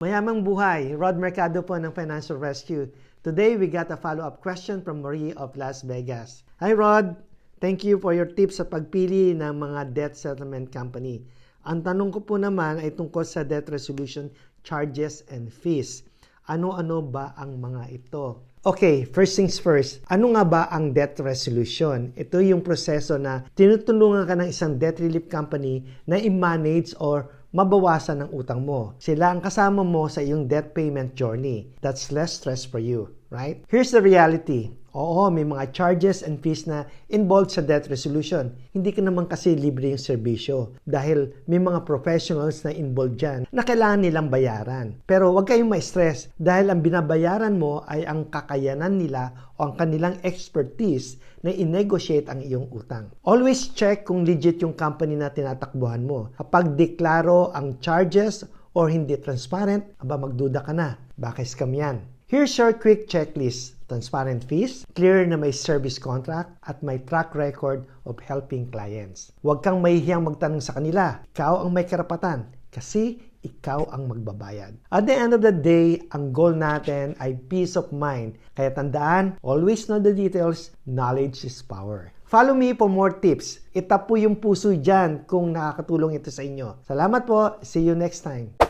Mayamang buhay, Rod Mercado po ng Financial Rescue. Today, we got a follow-up question from Marie of Las Vegas. Hi Rod, thank you for your tips sa pagpili ng mga debt settlement company. Ang tanong ko po naman ay tungkol sa debt resolution charges and fees. Ano-ano ba ang mga ito? Okay, first things first. Ano nga ba ang debt resolution? Ito yung proseso na tinutulungan ka ng isang debt relief company na i-manage or mabawasan ang utang mo. Sila ang kasama mo sa iyong debt payment journey. That's less stress for you, right? Here's the reality. Oo, may mga charges and fees na involved sa debt resolution. Hindi ka naman kasi libre yung serbisyo dahil may mga professionals na involved dyan na kailangan nilang bayaran. Pero huwag kayong ma-stress dahil ang binabayaran mo ay ang kakayanan nila o ang kanilang expertise na i-negotiate ang iyong utang. Always check kung legit yung company na tinatakbuhan mo. Kapag deklaro ang charges or hindi transparent, magduda ka na. Baka scam yan. Here's your quick checklist. Transparent fees, clear na may service contract, at may track record of helping clients. Huwag kang mahihiyang magtanong sa kanila. Ikaw ang may karapatan kasi ikaw ang magbabayad. At the end of the day, ang goal natin ay peace of mind. Kaya tandaan, always know the details, knowledge is power. Follow me for more tips. Itap po yung puso dyan kung nakakatulong ito sa inyo. Salamat po. See you next time.